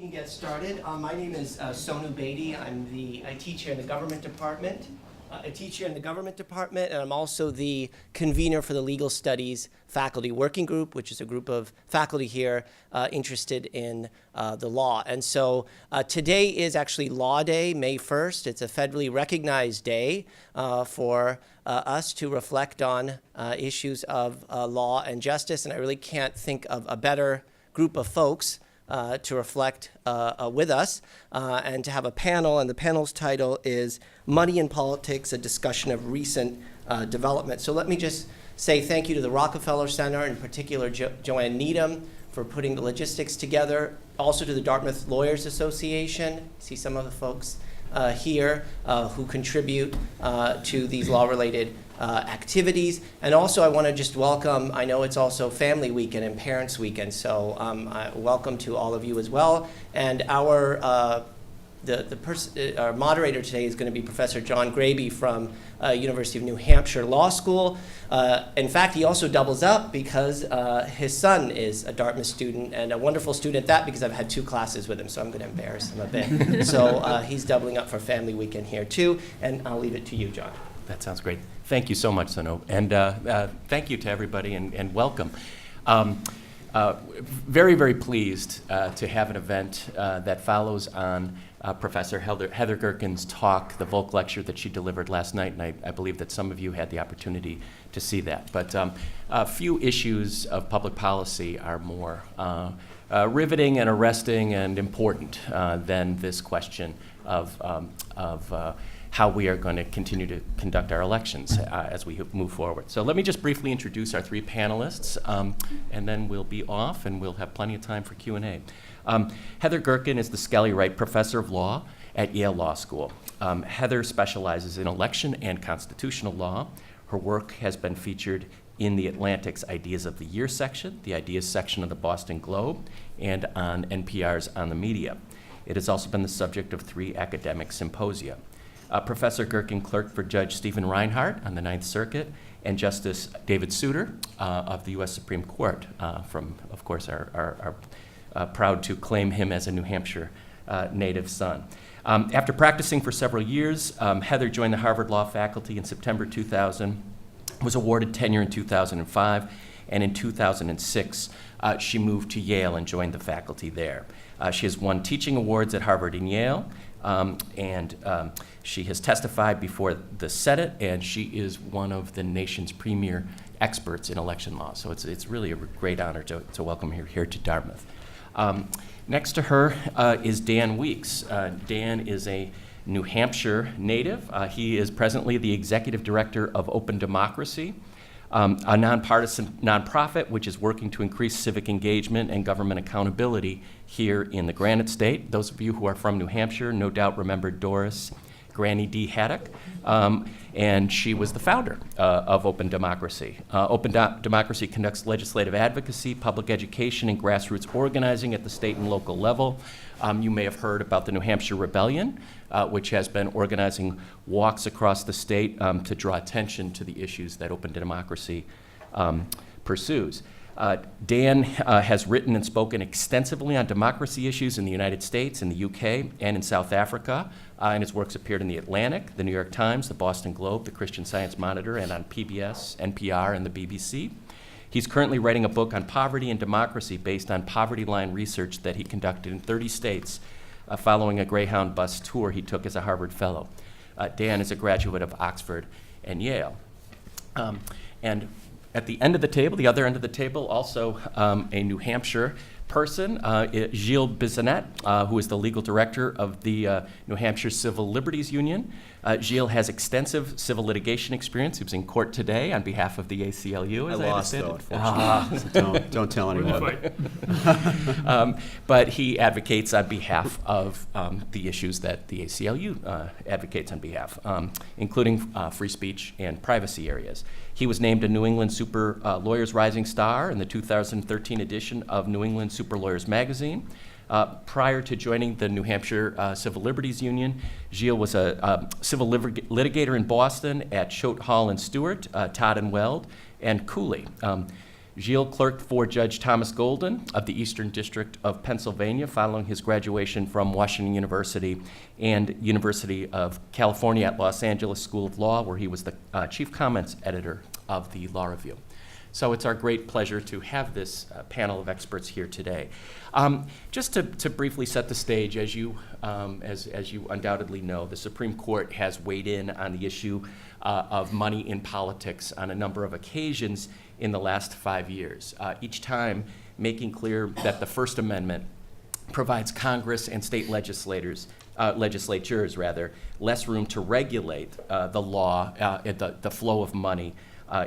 can get started. My name is Sonu Bedi. I teach here in the government department. And I'm also the convener for the Legal Studies Faculty Working Group, which is a group of faculty here interested in the law. And so today is actually Law Day, May 1st. It's a federally recognized day for us to reflect on issues of law and justice, and I really can't think of a better group of folks to reflect with us and to have a panel, and the panel's title is Money in Politics, a Discussion of Recent Development. So let me just say thank you to the Rockefeller Center, in particular Joanne Needham, for putting the logistics together, also to the Dartmouth Lawyers Association. See some of the folks here who contribute to these law-related activities. And also I want to just welcome, I know it's also Family Weekend and Parents Weekend, so welcome to all of you as well. And our moderator today is going to be Professor John Greabe from University of New Hampshire Law School. In fact, he also doubles up because his son is a Dartmouth student, and a wonderful student at that, because I've had 2 classes with him, so I'm going to embarrass him a bit. So he's doubling up for Family Weekend here too, and I'll leave it to you, John. That sounds great. Thank you so much, Sonu. And thank you to everybody, and welcome. Very, very pleased to have an event that follows on Professor Heather Gerken's talk, the Volk lecture that she delivered last night, and I believe that some of you had the opportunity to see that. But a few issues of public policy are more riveting and arresting and important than this question of how we are going to continue to conduct our elections as we move forward. So let me just briefly introduce our 3 panelists, and then we'll be off and we'll have plenty of time for Q&A. Heather Gerken is the Skelly Wright Professor of Law at Yale Law School. Heather specializes in election and constitutional law. Her work has been featured in the Atlantic's Ideas of the Year section, the Ideas section of the Boston Globe, and on NPR's On the Media. It has also been the subject of 3 academic symposia. Professor Gerken clerked for Judge Stephen Reinhardt on the Ninth Circuit and Justice David Souter of the U.S. Supreme Court, from, of course, our proud to claim him as a New Hampshire native son. After practicing for several years, Heather joined the Harvard Law faculty in September 2000, was awarded tenure in 2005, and in 2006, she moved to Yale and joined the faculty there. She has won teaching awards at Harvard and Yale, and she has testified before the Senate, and she is one of the nation's premier experts in election law. So it's really a great honor to welcome her here to Dartmouth. Next to her is Dan Weeks. Dan is a New Hampshire native. He is presently the executive director of Open Democracy, a nonpartisan nonprofit which is working to increase civic engagement and government accountability here in the Granite State. Those of you who are from New Hampshire no doubt remember Doris Granny D. Haddock, and she was the founder of Open Democracy. Open Democracy conducts legislative advocacy, public education, and grassroots organizing at the state and local level. You may have heard about the New Hampshire Rebellion, which has been organizing walks across the state to draw attention to the issues that Open Democracy pursues. Dan has written and spoken extensively on democracy issues in the United States, in the UK, and in South Africa, and his works appeared in the Atlantic, the New York Times, the Boston Globe, the Christian Science Monitor, and on PBS, NPR, and the BBC. He's currently writing a book on poverty and democracy based on poverty line research that he conducted in 30 states following a Greyhound bus tour he took as a Harvard Fellow. Dan is a graduate of Oxford and Yale. And at the end of the table, the other end of the table, also a New Hampshire person, Gilles Bissonnette, who is the legal director of the New Hampshire Civil Liberties Union. Gilles has extensive civil litigation experience. He was in court today on behalf of the ACLU, as I understand it. Unfortunately. Don't tell anyone. But he advocates on behalf of the issues that the ACLU advocates on behalf, including free speech and privacy areas. He was named a New England Super Lawyers Rising Star in the 2013 edition of New England Super Lawyers magazine. Prior to joining the New Hampshire Civil Liberties Union, Gilles was a civil litigator in Boston at Choate Hall and Stewart, Todd and Weld, and Cooley. Gilles clerked for Judge Thomas Golden of the Eastern District of Pennsylvania following his graduation from Washington University and University of California at Los Angeles School of Law, where he was the chief comments editor of the Law Review. So it's our great pleasure to have this panel of experts here today. Just to briefly set the stage, as you undoubtedly know, the Supreme Court has weighed in on the issue of money in politics on a number of occasions in the last 5 years, each time making clear that the First Amendment provides Congress and state legislatures less room to regulate the law, the flow of money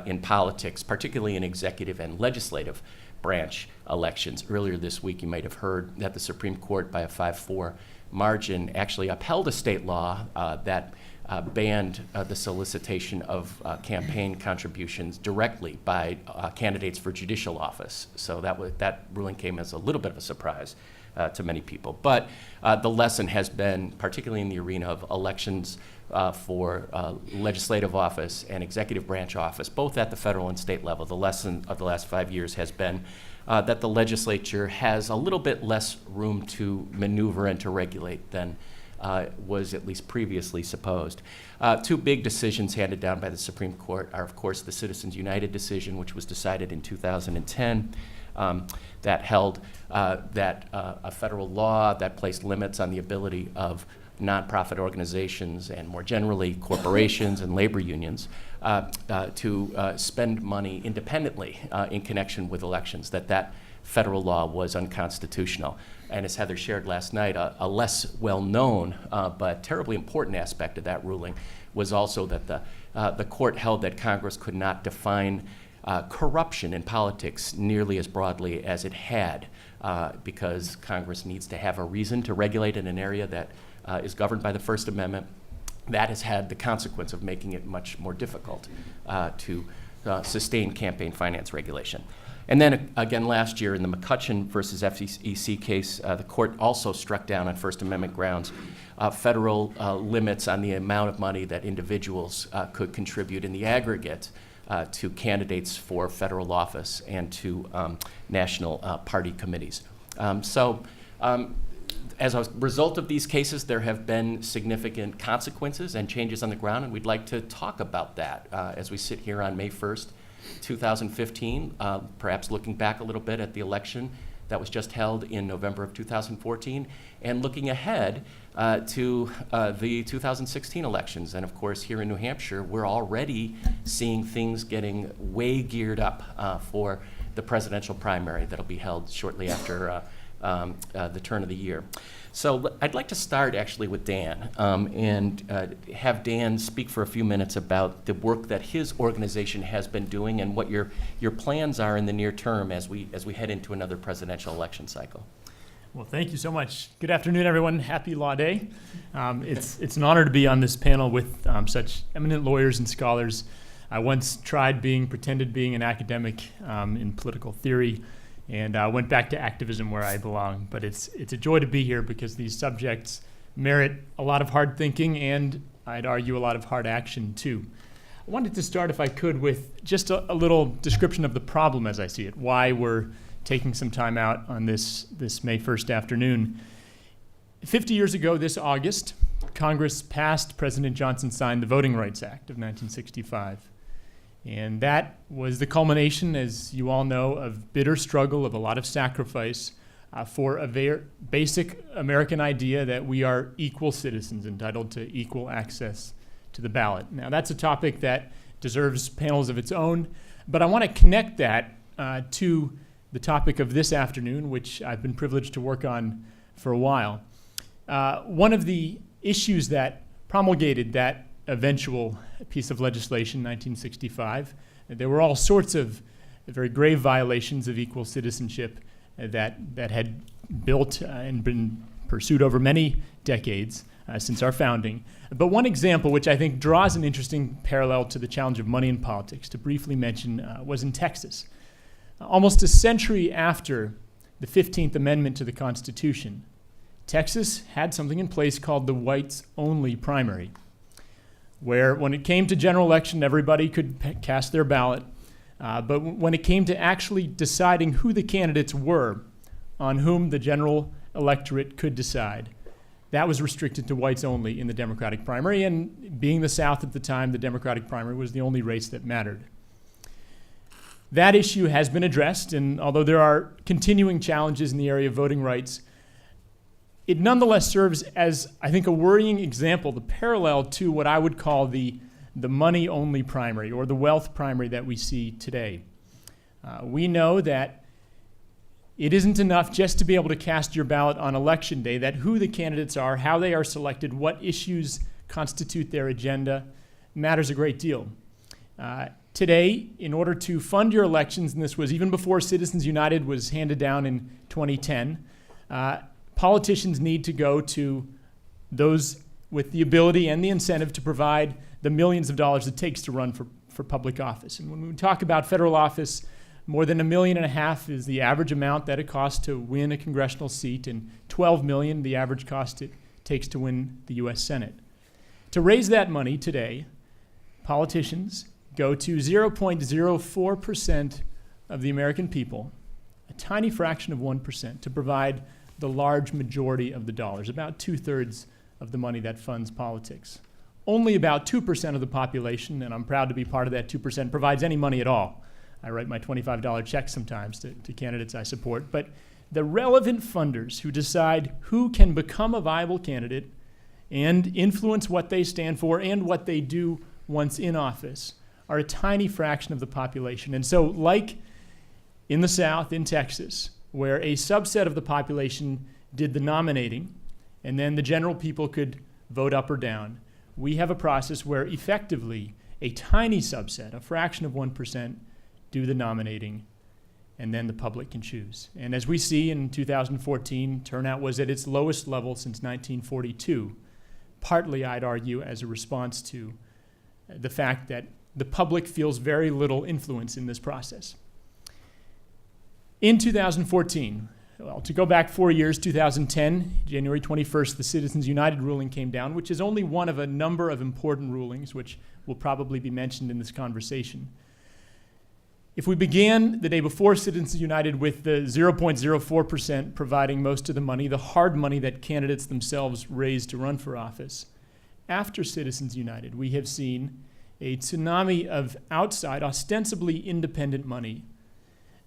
in politics, particularly in executive and legislative branch elections. Earlier this week, you might have heard that the Supreme Court, by a 5-4 margin, actually upheld a state law that banned the solicitation of campaign contributions directly by candidates for judicial office. So that ruling came as a little bit of a surprise to many people. But the lesson has been, particularly in the arena of elections for legislative office and executive branch office, both at the federal and state level, the lesson of the last 5 years has been that the legislature has a little bit less room to maneuver and to regulate than was at least previously supposed. Two big decisions handed down by the Supreme Court are, of course, the Citizens United decision, which was decided in 2010, that held that a federal law that placed limits on the ability of nonprofit organizations and more generally corporations and labor unions to spend money independently in connection with elections, that federal law was unconstitutional. And as Heather shared last night, a less well-known but terribly important aspect of that ruling was also that the court held that Congress could not define corruption in politics nearly as broadly as it had, because Congress needs to have a reason to regulate in an area that is governed by the First Amendment. That has had the consequence of making it much more difficult to sustain campaign finance regulation. And then again last year in the McCutcheon versus FEC case, the court also struck down on First Amendment grounds federal limits on the amount of money that individuals could contribute in the aggregate to candidates for federal office and to national party committees. As a result of these cases, there have been significant consequences and changes on the ground, and we'd like to talk about that as we sit here on May 1st, 2015, perhaps looking back a little bit at the election that was just held in November of 2014, and looking ahead to the 2016 elections. And of course, here in New Hampshire, we're already seeing things getting way geared up for the presidential primary that'll be held shortly after the turn of the year. So I'd like to start actually with Dan and have Dan speak for a few minutes about the work that his organization has been doing and what your plans are in the near term as we head into another presidential election cycle. Well, thank you so much. Good afternoon, everyone. Happy Law Day. It's an honor to be on this panel with such eminent lawyers and scholars. I once pretended being an academic in political theory, and went back to activism where I belong. But it's a joy to be here because these subjects merit a lot of hard thinking and, I'd argue, a lot of hard action too. I wanted to start, if I could, with just a little description of the problem as I see it, why we're taking some time out on this May 1st afternoon. 50 years ago this August, Congress passed, President Johnson signed the Voting Rights Act of 1965. And that was the culmination, as you all know, of bitter struggle, of a lot of sacrifice for a very basic American idea that we are equal citizens entitled to equal access to the ballot. Now, that's a topic that deserves panels of its own, but I want to connect that to the topic of this afternoon, which I've been privileged to work on for a while. One of the issues that promulgated that eventual piece of legislation, 1965. There were all sorts of very grave violations of equal citizenship that had built and been pursued over many decades since our founding. But one example, which I think draws an interesting parallel to the challenge of money in politics, to briefly mention, was in Texas. Almost a century after the 15th Amendment to the Constitution, Texas had something in place called the whites-only primary, where when it came to general election, everybody could cast their ballot, But when it came to actually deciding who the candidates were on whom the general electorate could decide, that was restricted to whites only in the Democratic primary. And being the South at the time, the Democratic primary was the only race that mattered. That issue has been addressed, and although there are continuing challenges in the area of voting rights, it nonetheless serves as, I think, a worrying example, the parallel to what I would call the money-only primary or the wealth primary that we see today. We know that it isn't enough just to be able to cast your ballot on election day, that who the candidates are, how they are selected, what issues constitute their agenda matters a great deal. Today, in order to fund your elections, and this was even before Citizens United was handed down in 2010, politicians need to go to those with the ability and the incentive to provide the millions of dollars it takes to run for public office. And when we talk about federal office, more than $1.5 million is the average amount that it costs to win a congressional seat, and $12 million the average cost it takes to win the U.S. Senate. To raise that money today, politicians go to 0.04% of the American people, a tiny fraction of 1%, to provide the large majority of the dollars, about 2/3 of the money that funds politics. Only about 2% of the population, and I'm proud to be part of that 2%, provides any money at all. I write my $25 checks sometimes to candidates I support. But the relevant funders who decide who can become a viable candidate and influence what they stand for and what they do once in office are a tiny fraction of the population. And so, like in the South, in Texas, where a subset of the population did the nominating, and then the general people could vote up or down, we have a process where effectively a tiny subset, a fraction of 1%, do the nominating, and then the public can choose. And as we see in 2014, turnout was at its lowest level since 1942, partly, I'd argue, as a response to the fact that the public feels very little influence in this process. In 2014, well, to go back 4 years, 2010, January 21st, the Citizens United ruling came down, which is only one of a number of important rulings, which will probably be mentioned in this conversation. If we began the day before Citizens United with the 0.04% providing most of the money, the hard money that candidates themselves raised to run for office, after Citizens United, we have seen a tsunami of outside, ostensibly independent money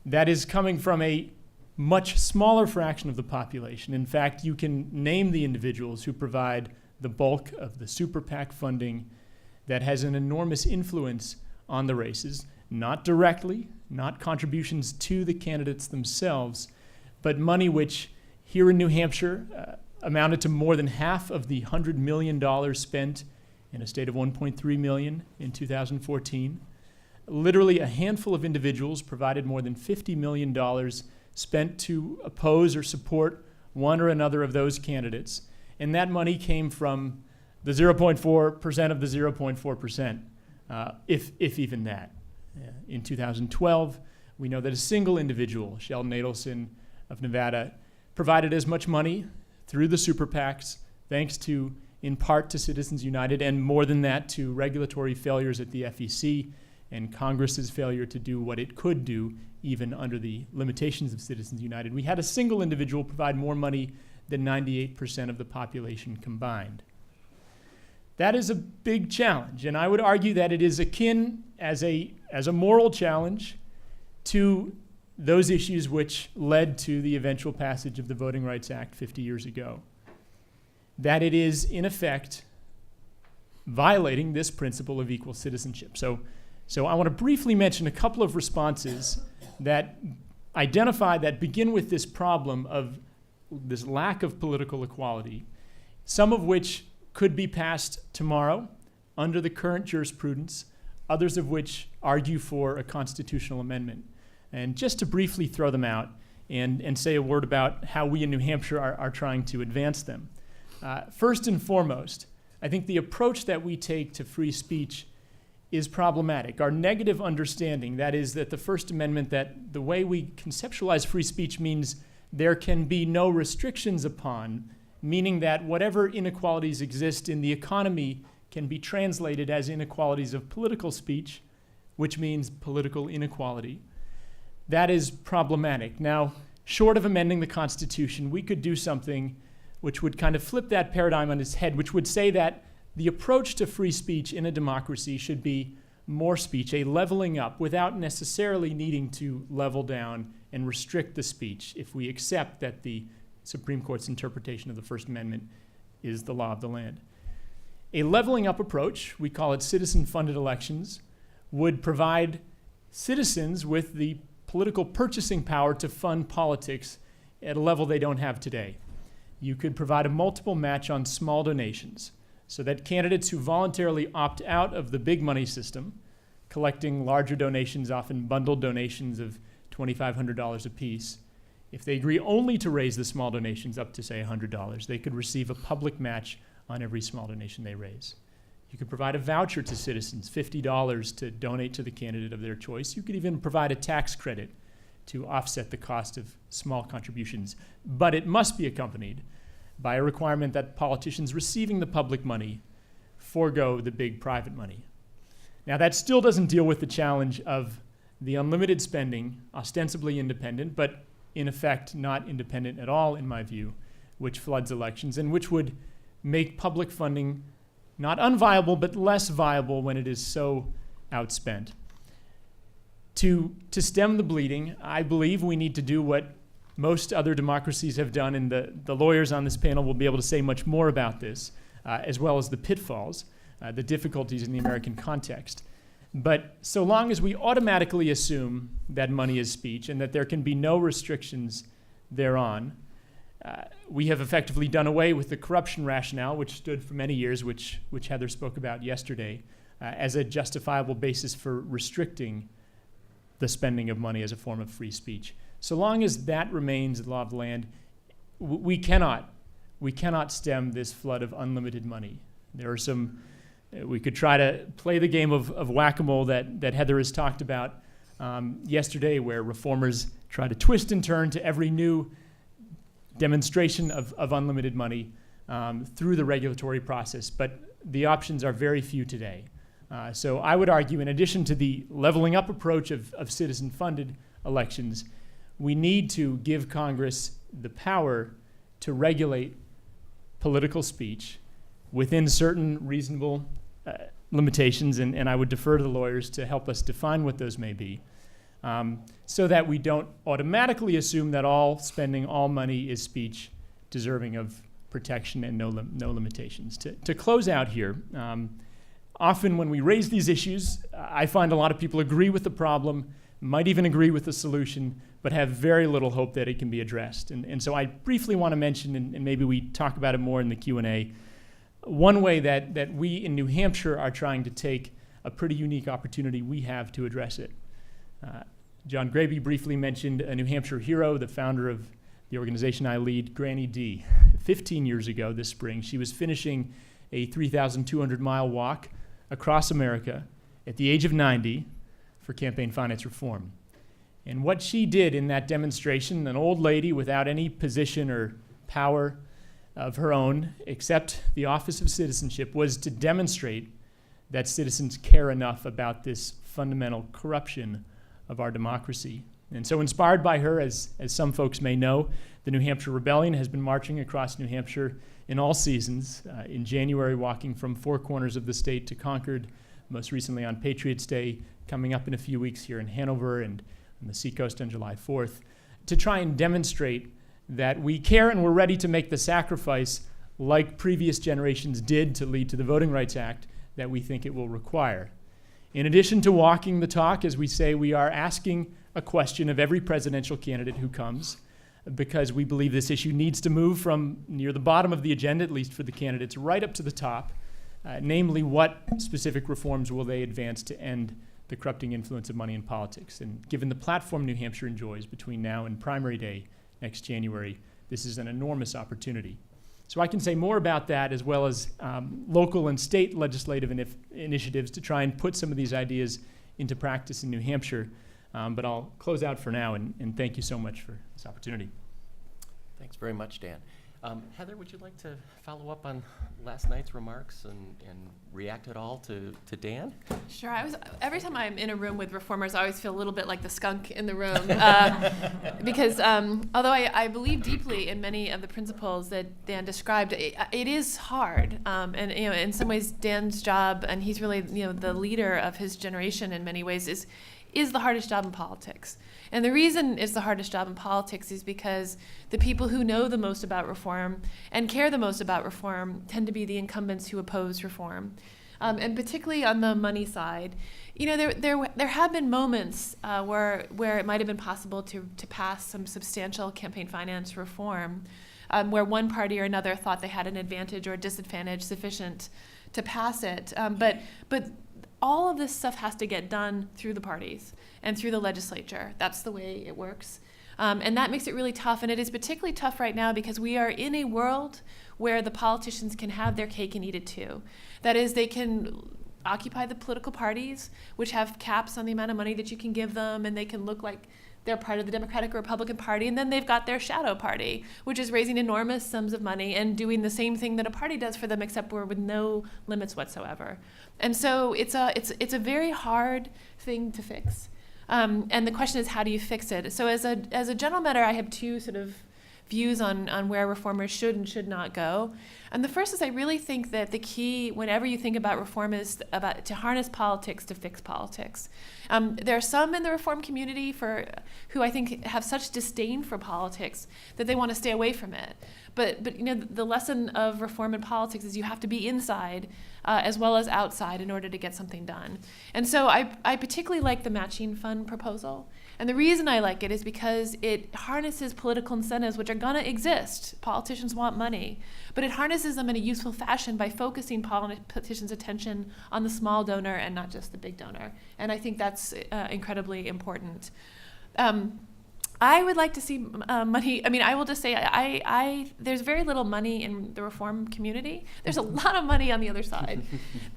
that is coming from a much smaller fraction of the population. In fact, you can name the individuals who provide the bulk of the super PAC funding that has an enormous influence on the races, not directly, not contributions to the candidates themselves, but money which here in New Hampshire amounted to more than half of the $100 million spent in a state of 1.3 million in 2014. Literally a handful of individuals provided more than $50 million spent to oppose or support one or another of those candidates. And that money came from the 0.4% of the 0.4%, if even that. In 2012, we know that a single individual, Sheldon Adelson of Nevada, provided as much money through the super PACs, thanks to, in part, to Citizens United, and more than that, to regulatory failures at the FEC and Congress's failure to do what it could do, even under the limitations of Citizens United. We had a single individual provide more money than 98% of the population combined. That is a big challenge, and I would argue that it is akin as a moral challenge to those issues which led to the eventual passage of the Voting Rights Act 50 years ago. That it is, in effect, violating this principle of equal citizenship. So I want to briefly mention a couple of responses that identify, that begin with this problem of this lack of political equality, some of which could be passed tomorrow under the current jurisprudence, others of which argue for a constitutional amendment. And just to briefly throw them out and say a word about how we in New Hampshire are trying to advance them. First and foremost, I think the approach that we take to free speech is problematic. Our negative understanding, that is that the First Amendment, that the way we conceptualize free speech means there can be no restrictions upon, meaning that whatever inequalities exist in the economy can be translated as inequalities of political speech, which means political inequality. That is problematic. Now, short of amending the Constitution, we could do something which would kind of flip that paradigm on its head, which would say that the approach to free speech in a democracy should be more speech, a leveling up, without necessarily needing to level down and restrict the speech if we accept that the Supreme Court's interpretation of the First Amendment is the law of the land. A leveling up approach, we call it citizen-funded elections, would provide citizens with the political purchasing power to fund politics at a level they don't have today. You could provide a multiple match on small donations so that candidates who voluntarily opt out of the big money system, collecting larger donations, often bundled donations of $2,500 apiece, if they agree only to raise the small donations up to, say, $100, they could receive a public match on every small donation they raise. You could provide a voucher to citizens, $50 to donate to the candidate of their choice. You could even provide a tax credit to offset the cost of small contributions. But it must be accompanied by a requirement that politicians receiving the public money forego the big private money. Now, that still doesn't deal with the challenge of the unlimited spending, ostensibly independent, but in effect not independent at all, in my view, which floods elections and which would make public funding not unviable, but less viable when it is so outspent. To stem the bleeding, I believe we need to do what most other democracies have done, and the lawyers on this panel will be able to say much more about this, as well as the pitfalls, the difficulties in the American context. But so long as we automatically assume that money is speech and that there can be no restrictions thereon, we have effectively done away with the corruption rationale, which stood for many years, which Heather spoke about yesterday, as a justifiable basis for restricting the spending of money as a form of free speech. So long as that remains the law of the land, we cannot stem this flood of unlimited money. There are some, we could try to play the game of whack-a-mole that Heather has talked about yesterday, where reformers try to twist and turn to every new demonstration of unlimited money through the regulatory process, but the options are very few today. So I would argue, in addition to the leveling up approach of citizen-funded elections, we need to give Congress the power to regulate political speech within certain reasonable limitations, and I would defer to the lawyers to help us define what those may be, so that we don't automatically assume that all spending, all money is speech deserving of protection and no limitations. To close out here, often when we raise these issues, I find a lot of people agree with the problem, might even agree with the solution, but have very little hope that it can be addressed. And so I briefly want to mention, and maybe we talk about it more in the Q&A, one way that we in New Hampshire are trying to take a pretty unique opportunity we have to address it. John Greabe briefly mentioned a New Hampshire hero, the founder of the organization I lead, Granny D. 15 years ago this spring, she was finishing a 3,200-mile walk across America at the age of 90 for campaign finance reform. And what she did in that demonstration, an old lady without any position or power of her own except the office of citizenship, was to demonstrate that citizens care enough about this fundamental corruption of our democracy. And so, inspired by her, as some folks may know, the New Hampshire Rebellion has been marching across New Hampshire in all seasons, in January walking from four corners of the state to Concord, most recently on Patriots' Day, coming up in a few weeks here in Hanover and on the Seacoast on July 4th, to try and demonstrate that we care and we're ready to make the sacrifice, like previous generations did to lead to the Voting Rights Act, that we think it will require. In addition to walking the talk, as we say, we are asking a question of every presidential candidate who comes, because we believe this issue needs to move from near the bottom of the agenda, at least for the candidates, right up to the top, namely what specific reforms will they advance to end the corrupting influence of money in politics. And given the platform New Hampshire enjoys between now and primary day next January, this is an enormous opportunity. So I can say more about that, as well as local and state legislative initiatives to try and put some of these ideas into practice in New Hampshire. But I'll close out for now, and thank you so much for this opportunity. Thanks very much, Dan. Heather, would you like to follow up on last night's remarks and react at all to Dan? Sure. Every time I'm in a room with reformers, I always feel a little bit like the skunk in the room, because although I believe deeply in many of the principles that Dan described, it is hard, and in some ways Dan's job, and he's really the leader of his generation in many ways, is the hardest job in politics. And the reason it's the hardest job in politics is because the people who know the most about reform and care the most about reform tend to be the incumbents who oppose reform. And particularly on the money side, there have been moments where it might have been possible to pass some substantial campaign finance reform, where one party or another thought they had an advantage or a disadvantage sufficient to pass it. But all of this stuff has to get done through the parties and through the legislature. That's the way it works. And that makes it really tough. And it is particularly tough right now because we are in a world where the politicians can have their cake and eat it too. That is, they can occupy the political parties, which have caps on the amount of money that you can give them, and they can look like they're part of the Democratic or Republican Party, and then they've got their shadow party, which is raising enormous sums of money and doing the same thing that a party does for them, except we're with no limits whatsoever. And so it's a very hard thing to fix. And the question is, how do you fix it? So as a general matter, I have two sort of views on where reformers should and should not go. And the first is, I really think that the key, whenever you think about reform, is about to harness politics to fix politics. There are some in the reform community who I think have such disdain for politics that they want to stay away from it. But the lesson of reform in politics is you have to be inside as well as outside in order to get something done. And so I particularly like the matching fund proposal. And the reason I like it is because it harnesses political incentives, which are going to exist. Politicians want money. But it harnesses them in a useful fashion by focusing politicians' attention on the small donor and not just the big donor. And I think that's incredibly important. I would like to see money. I mean, I will just say, there's very little money in the reform community. There's a lot of money on the other side.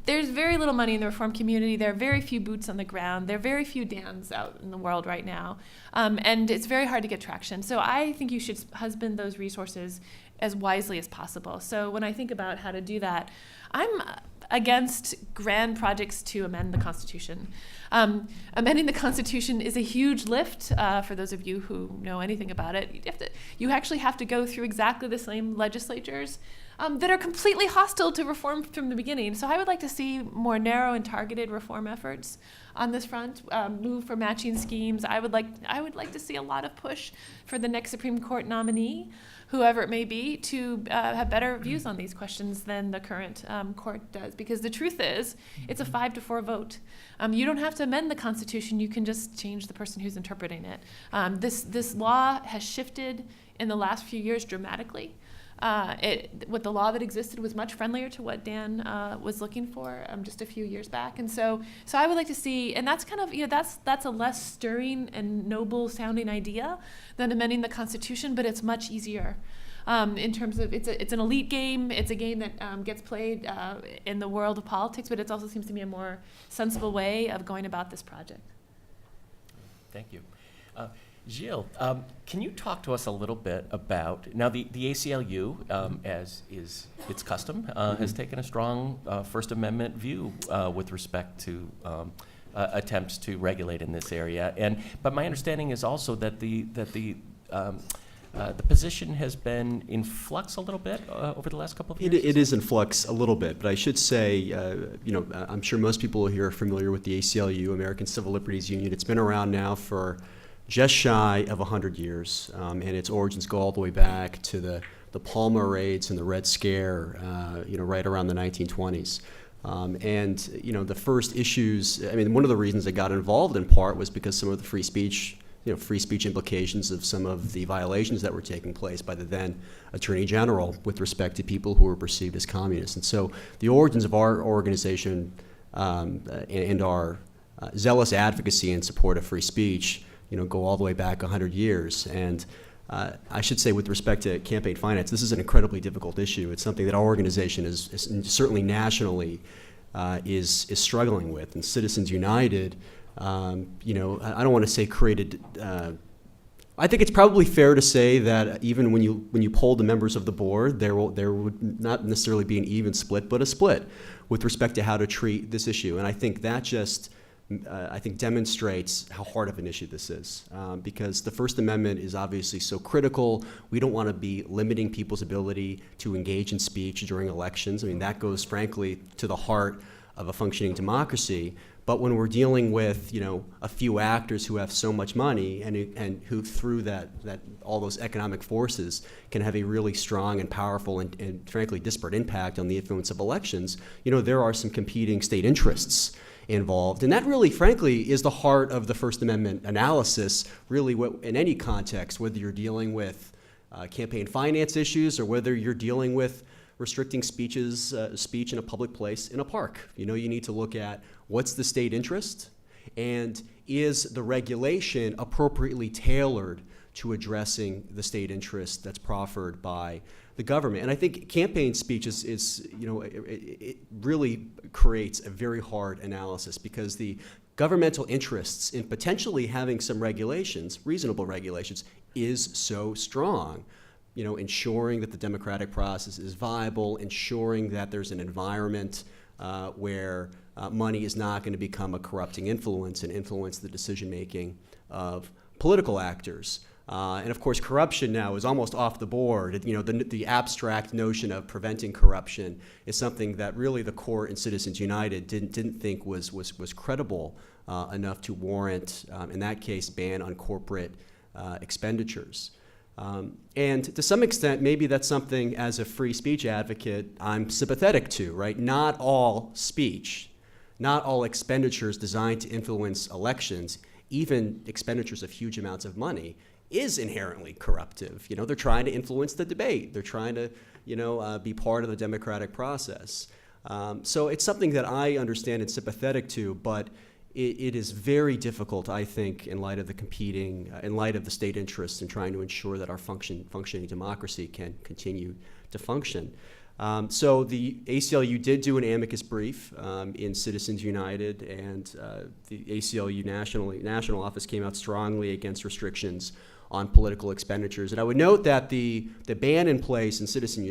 There's very little money in the reform community. There are very few boots on the ground. There are very few Dans out in the world right now. And it's very hard to get traction. So I think you should husband those resources as wisely as possible. So when I think about how to do that, I'm against grand projects to amend the Constitution. Amending the Constitution is a huge lift for those of you who know anything about it. You actually have to go through exactly the same legislatures that are completely hostile to reform from the beginning. So I would like to see more narrow and targeted reform efforts on this front, move for matching schemes. I would like to see a lot of push for the next Supreme Court nominee, whoever it may be, to have better views on these questions than the current court does. Because the truth is, it's a 5-4 vote. You don't have to amend the Constitution. You can just change the person who's interpreting it. This law has shifted in the last few years dramatically. What the law that existed was much friendlier to what Dan was looking for just a few years back, and so I would like to see, and that's kind of that's a less stirring and noble sounding idea than amending the Constitution, but it's much easier in terms of it's an elite game. It's a game that gets played in the world of politics, but it also seems to me a more sensible way of going about this project. Thank you. Gilles, can you talk to us a little bit about, now the ACLU, as is its custom, has taken a strong First Amendment view with respect to attempts to regulate in this area. But my understanding is also that the position has been in flux a little bit over the last couple of years. It is in flux a little bit, but I should say, I'm sure most people here are familiar with the ACLU, American Civil Liberties Union. It's been around now for just shy of 100 years, and its origins go all the way back to the Palmer raids and the Red Scare, right around the 1920s. The first issues, one of the reasons I got involved in part was because some of the free speech implications of some of the violations that were taking place by the then Attorney General with respect to people who were perceived as communists. And so the origins of our organization and our zealous advocacy in support of free speech go all the way back 100 years. And I should say, with respect to campaign finance, this is an incredibly difficult issue. It's something that our organization is certainly nationally is struggling with. And Citizens United, I don't want to say created, I I think it's probably fair to say that even when you poll the members of the board, there would not necessarily be an even split, but a split with respect to how to treat this issue. And I think that just demonstrates how hard of an issue this is, because the First Amendment is obviously so critical. We don't want to be limiting people's ability to engage in speech during elections. I mean, that goes, frankly, to the heart of a functioning democracy. But when we're dealing with, a few actors who have so much money and who, through that all those economic forces, can have a really strong and powerful and frankly disparate impact on the influence of elections, there are some competing state interests involved. And that really, frankly, is the heart of the First Amendment analysis, really, in any context, whether you're dealing with campaign finance issues or whether you're dealing with restricting speech in a public place in a park. You need to look at what's the state interest, and is the regulation appropriately tailored to addressing the state interest that's proffered by the government. And I think campaign speech it really creates a very hard analysis, because the governmental interests in potentially having some regulations, reasonable regulations, is so strong. Ensuring that the democratic process is viable, ensuring that there's an environment where money is not going to become a corrupting influence and influence the decision-making of political actors. And of course, corruption now is almost off the board. The abstract notion of preventing corruption is something that really the court in Citizens United didn't think was credible enough to warrant, in that case, ban on corporate expenditures. And to some extent, maybe that's something, as a free speech advocate, I'm sympathetic to, right? Not all speech, not all expenditures designed to influence elections, even expenditures of huge amounts of money, is inherently corruptive. They're trying to influence the debate. They're trying to, be part of the democratic process. So it's something that I understand and sympathetic to, but it is very difficult, I think, in light of the state interests in trying to ensure that our functioning democracy can continue to function. So the ACLU did do an amicus brief in Citizens United, and the ACLU national office came out strongly against restrictions on political expenditures. And I would note that the ban in place in Citizens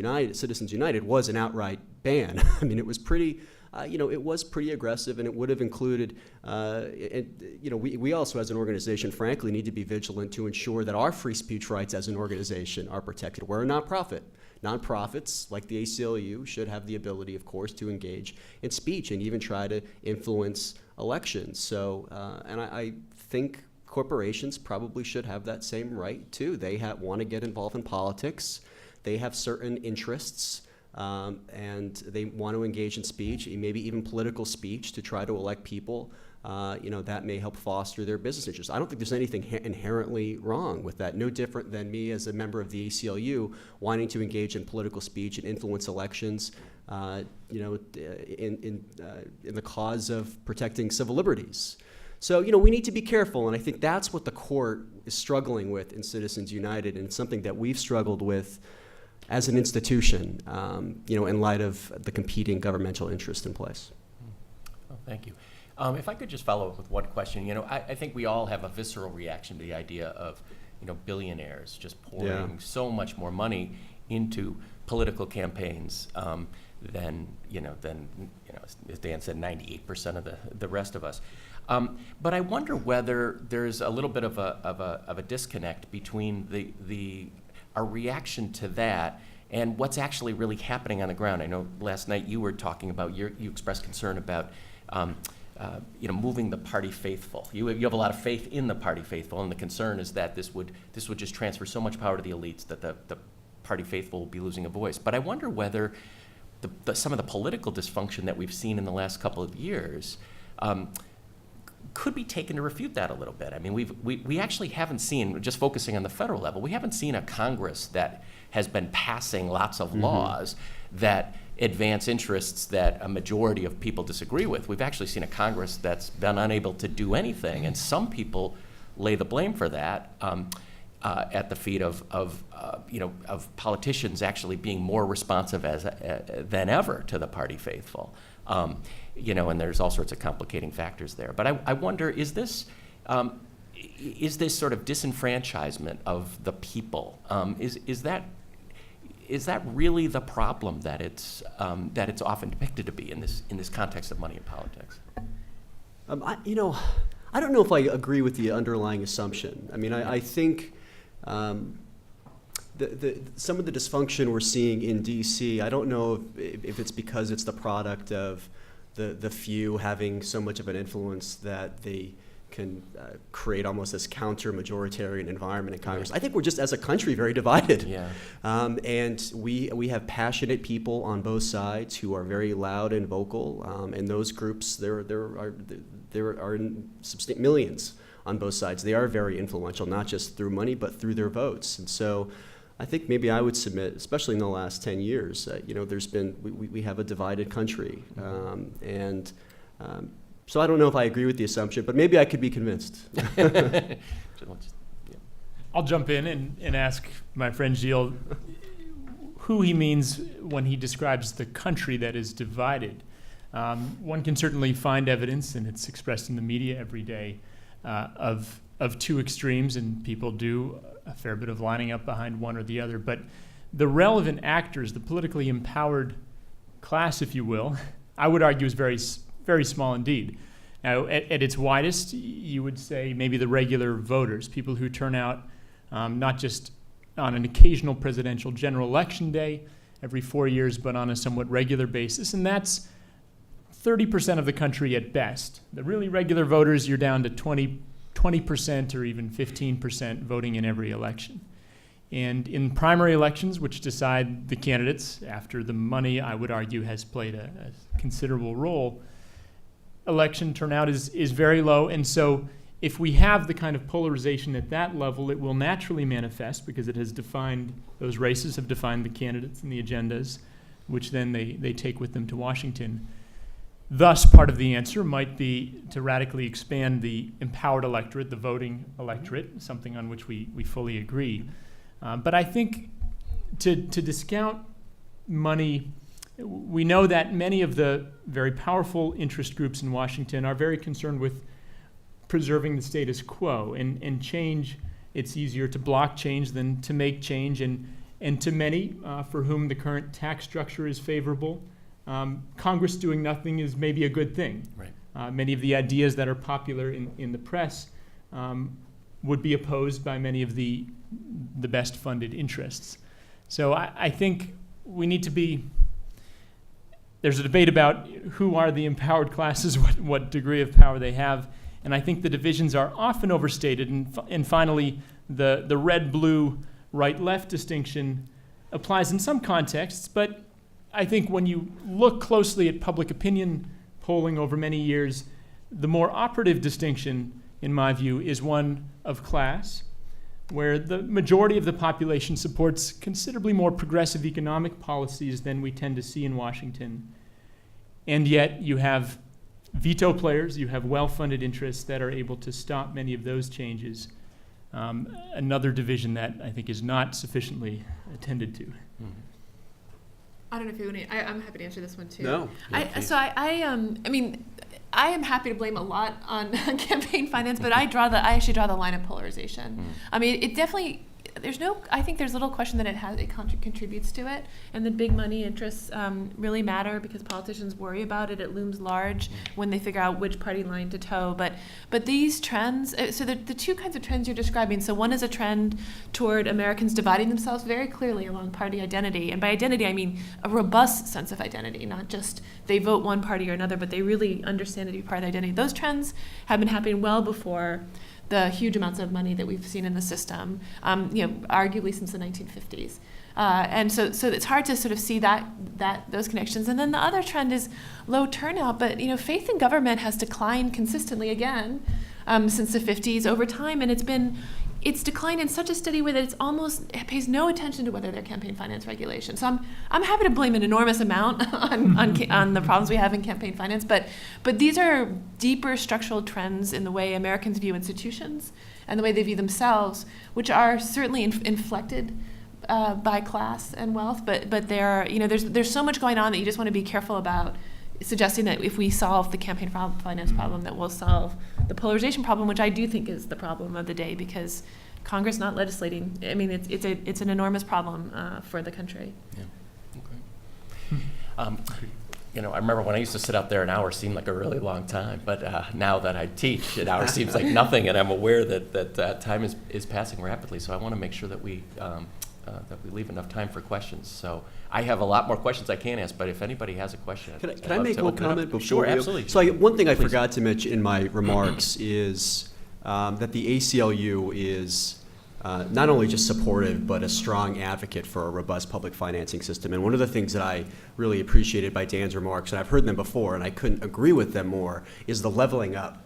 United was an outright ban. I mean, it was pretty. It was pretty aggressive, and it would have included, we also as an organization, frankly, need to be vigilant to ensure that our free speech rights as an organization are protected. We're a nonprofit. Nonprofits, like the ACLU, should have the ability, of course, to engage in speech and even try to influence elections. So, and I think corporations probably should have that same right, too. They want to get involved in politics. They have certain interests. And they want to engage in speech, maybe even political speech, to try to elect people, that may help foster their business interests. I don't think there's anything inherently wrong with that. No different than me as a member of the ACLU wanting to engage in political speech and influence elections, in the cause of protecting civil liberties. So, we need to be careful, and I think that's what the court is struggling with in Citizens United, and something that we've struggled with as an institution, in light of the competing governmental interest in place. Oh, thank you. If I could just follow up with one question. I think we all have a visceral reaction to the idea of, billionaires just pouring so much more money into political campaigns than as Dan said, 98% of the rest of us. But I wonder whether there's a little bit of a disconnect between our reaction to that and what's actually really happening on the ground. I know last night you were talking about, you expressed concern about moving the party faithful. You have a lot of faith in the party faithful, and the concern is that this would just transfer so much power to the elites that the party faithful will be losing a voice. But I wonder whether some of the political dysfunction that we've seen in the last couple of years could be taken to refute that a little bit. I mean, we actually haven't seen, just focusing on the federal level, we haven't seen a Congress that has been passing lots of laws that advance interests that a majority of people disagree with. We've actually seen a Congress that's been unable to do anything, and some people lay the blame for that at the feet of politicians actually being more responsive than ever to the party faithful. And there's all sorts of complicating factors there. But I wonder, is this is this sort of disenfranchisement of the people. Is that really the problem that it's often depicted to be in this context of money and politics? I don't know if I agree with the underlying assumption. I mean, I think some of the dysfunction we're seeing in D.C., I don't know if it's because it's the product of the few having so much of an influence that they can create almost this counter-majoritarian environment in Congress. I think we're just, as a country, very divided. Yeah. And we have passionate people on both sides who are very loud and vocal. And those groups, there are millions on both sides. They are very influential, not just through money, but through their votes. And so I think maybe I would submit, especially in the last 10 years, there's been, we have a divided country. So I don't know if I agree with the assumption, but maybe I could be convinced. I'll jump in and ask my friend Gilles who he means when he describes the country that is divided. One can certainly find evidence, and it's expressed in the media every day, of two extremes, and people do a fair bit of lining up behind one or the other. But the relevant actors, the politically empowered class, if you will, I would argue is very small indeed. Now, at its widest, you would say maybe the regular voters, people who turn out not just on an occasional presidential general election day every 4 years, but on a somewhat regular basis. And that's 30% of the country at best. The really regular voters, you're down to 20% or even 15% voting in every election. And in primary elections, which decide the candidates, after the money, I would argue, has played a considerable role, election turnout is very low. And so if we have the kind of polarization at that level, it will naturally manifest because it has defined, those races have defined the candidates and the agendas, which then they take with them to Washington. Thus, part of the answer might be to radically expand the empowered electorate, the voting electorate, something on which we fully agree. But I think to discount money, we know that many of the very powerful interest groups in Washington are very concerned with preserving the status quo, and change. It's easier to block change than to make change, and to many for whom the current tax structure is favorable, Congress doing nothing is maybe a good thing. Right. Many of the ideas that are popular in the press would be opposed by many of the best funded interests. So I think we need to be, there's a debate about who are the empowered classes, what degree of power they have, and I think the divisions are often overstated. And finally, the red-blue, right-left distinction applies in some contexts, but I think when you look closely at public opinion polling over many years, the more operative distinction, in my view, is one of class, where the majority of the population supports considerably more progressive economic policies than we tend to see in Washington. And yet you have veto players, you have well-funded interests that are able to stop many of those changes. Another division that I think is not sufficiently attended to. Mm-hmm. I don't know if you want to. I'm happy to answer this one too. No. I mean, I am happy to blame a lot on campaign finance, but I actually draw the line of polarization. Mm. I mean, it definitely. I think there's little question that it contributes to it, and the big money interests really matter because politicians worry about it. It looms large when they figure out which party line to toe. But these trends, so the two kinds of trends you're describing. So one is a trend toward Americans dividing themselves very clearly along party identity, and by identity I mean a robust sense of identity, not just they vote one party or another, but they really understand it to be part of the identity. Those trends have been happening well before the huge amounts of money that we've seen in the system, arguably since the 1950s. And so it's hard to sort of see those connections. And then the other trend is low turnout, but faith in government has declined consistently again since the 50s over time, and it's declined in such a steady way that it pays no attention to whether they're campaign finance regulations. So I'm happy to blame an enormous amount on the problems we have in campaign finance, but these are deeper structural trends in the way Americans view institutions and the way they view themselves, which are certainly inflected by class and wealth, but there's so much going on that you just want to be careful about suggesting that if we solve the campaign finance problem, that we'll solve the polarization problem, which I do think is the problem of the day, because Congress not legislating. I mean, it's an enormous problem for the country. Yeah. Okay. I remember when I used to sit out there, an hour seemed like a really long time, but now that I teach, an hour seems like nothing, and I'm aware that time is passing rapidly. So I want to make sure that we leave enough time for questions. So I have a lot more questions I can ask, but if anybody has a question, can I make one comment before? Sure, absolutely. So one thing I forgot to mention in my remarks is that the ACLU is not only just supportive, but a strong advocate for a robust public financing system. And one of the things that I really appreciated by Dan's remarks, and I've heard them before, and I couldn't agree with them more, is the leveling up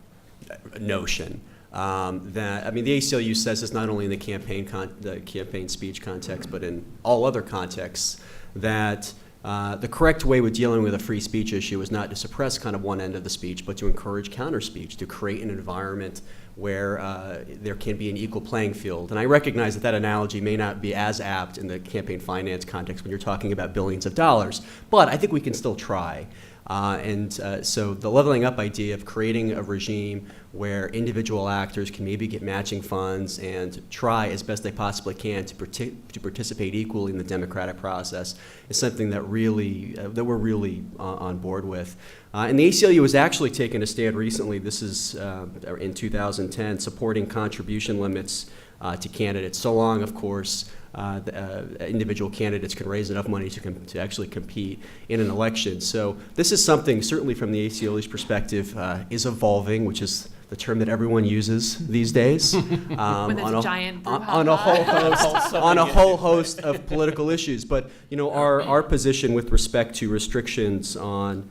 notion. The ACLU says this not only in the campaign speech context, but in all other contexts, that the correct way with dealing with a free speech issue is not to suppress kind of one end of the speech, but to encourage counter speech, to create an environment where there can be an equal playing field. And I recognize that analogy may not be as apt in the campaign finance context when you're talking about billions of dollars, but I think we can still try. So the leveling up idea of creating a regime where individual actors can maybe get matching funds and try as best they possibly can to participate equally in the democratic process is something that we're really on board with. And the ACLU has actually taken a stand recently, this is in 2010, supporting contribution limits to candidates, so long, of course, individual candidates can raise enough money to actually compete in an election. So this is something, certainly from the ACLU's perspective, is evolving, which is the term that everyone uses these days. When there's a giant on a whole host of political issues. But our position with respect to restrictions on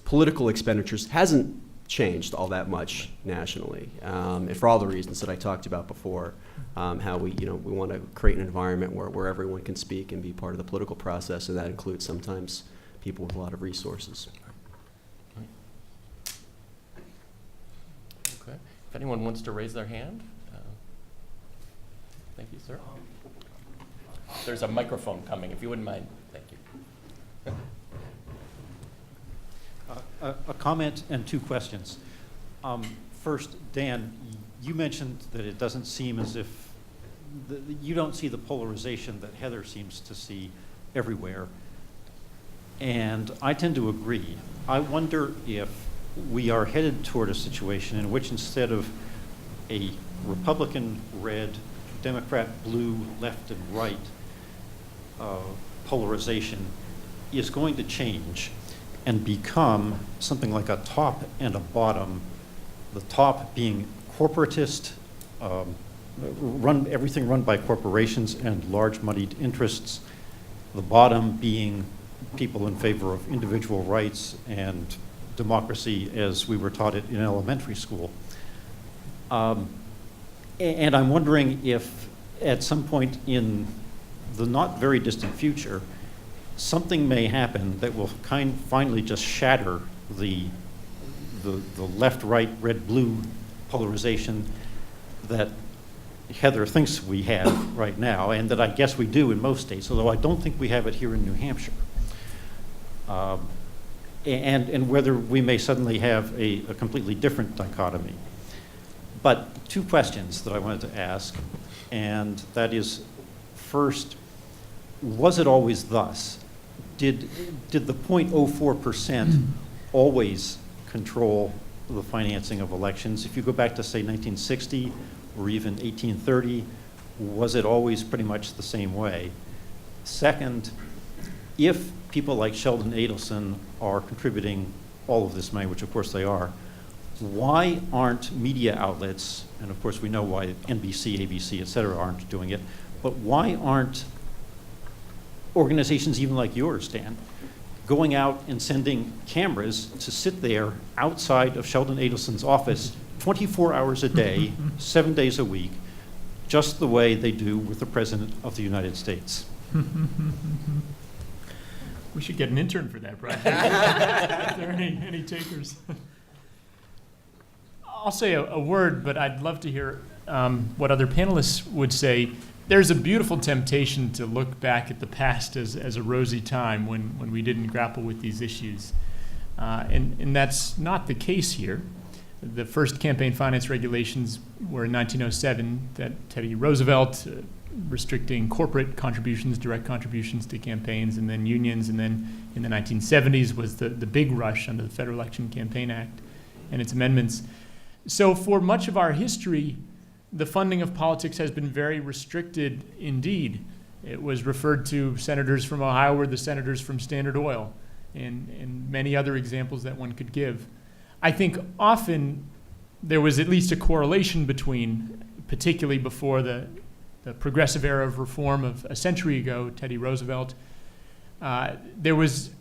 political expenditures hasn't changed all that much nationally, and for all the reasons that I talked about before. How we want to create an environment where everyone can speak and be part of the political process, and that includes sometimes people with a lot of resources. Okay. If anyone wants to raise their hand, thank you, sir. There's a microphone coming, if you wouldn't mind. Thank you. A comment and two questions. First, Dan, you mentioned that it doesn't seem as if you don't see the polarization that Heather seems to see everywhere. And I tend to agree. I wonder if we are headed toward a situation in which instead of a Republican red, Democrat blue, left and right polarization is going to change and become something like a top and a bottom, the top being corporatist, everything run by corporations and large moneyed interests, the bottom being people in favor of individual rights and democracy as we were taught it in elementary school. And I'm wondering if at some point in the not very distant future, something may happen that will finally just shatter the left-right, red-blue polarization that Heather thinks we have right now, and that I guess we do in most states, although I don't think we have it here in New Hampshire. And whether we may suddenly have a completely different dichotomy. But two questions that I wanted to ask, and that is, first, was it always thus? Did the 0.04% always control the financing of elections? If you go back to, say, 1960 or even 1830, was it always pretty much the same way? Second, if people like Sheldon Adelson are contributing all of this money, which of course they are, why aren't media outlets, and of course we know why NBC, ABC, et cetera, aren't doing it, but why aren't organizations even like yours, Dan, going out and sending cameras to sit there outside of Sheldon Adelson's office 24 hours a day, 7 days a week, just the way they do with the President of the United States? We should get an intern for that project. Are there any takers? I'll say a word, but I'd love to hear what other panelists would say. there's a beautiful temptation to look back at the past as a rosy time when we didn't grapple with these issues. And that's not the case here. The first campaign finance regulations were in 1907 that Teddy Roosevelt restricting corporate contributions, direct contributions to campaigns, and then unions, and then in the 1970s was the big rush under the Federal Election Campaign Act and its amendments. So for much of our history, the funding of politics has been very restricted indeed. It was referred to senators from Ohio were the senators from Standard Oil, and many other examples that one could give. I think often there was at least a correlation between, particularly before the progressive era of reform of a century ago, Teddy Roosevelt, there was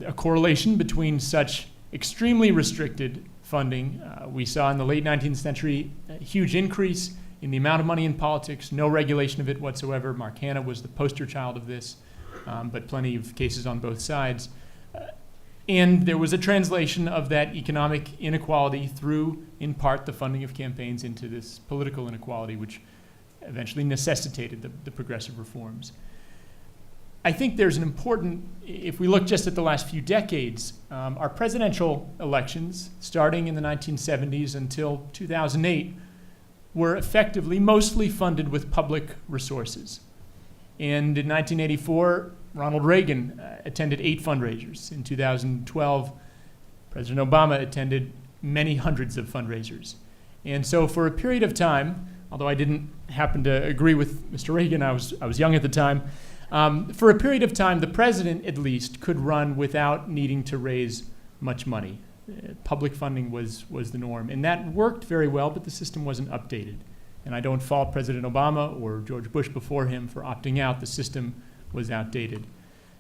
a correlation between such extremely restricted funding. We saw in the late 19th century a huge increase in the amount of money in politics, no regulation of it whatsoever. Mark Hanna was the poster child of this, but plenty of cases on both sides. And there was a translation of that economic inequality through, in part, the funding of campaigns into this political inequality, which eventually necessitated the progressive reforms. I think there's an important, if we look just at the last few decades, our presidential elections, starting in the 1970s until 2008, were effectively mostly funded with public resources. And in 1984, Ronald Reagan attended 8 fundraisers. In 2012, President Obama attended many hundreds of fundraisers. And so for a period of time, although I didn't happen to agree with Mr. Reagan, I was young at the time, for a period of time, the president, at least, could run without needing to raise much money. Public funding was the norm. And that worked very well, but the system wasn't updated. And I don't fault President Obama or George Bush before him for opting out. The system was outdated.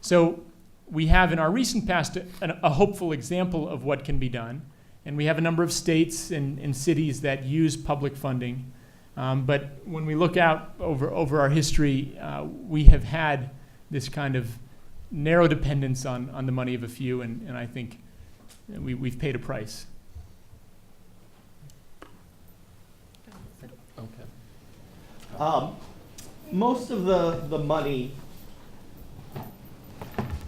So we have in our recent past a hopeful example of what can be done. And we have a number of states and cities that use public funding. But when we look out over our history, we have had this kind of narrow dependence on the money of a few, and I think we've paid a price. Okay. Most of the money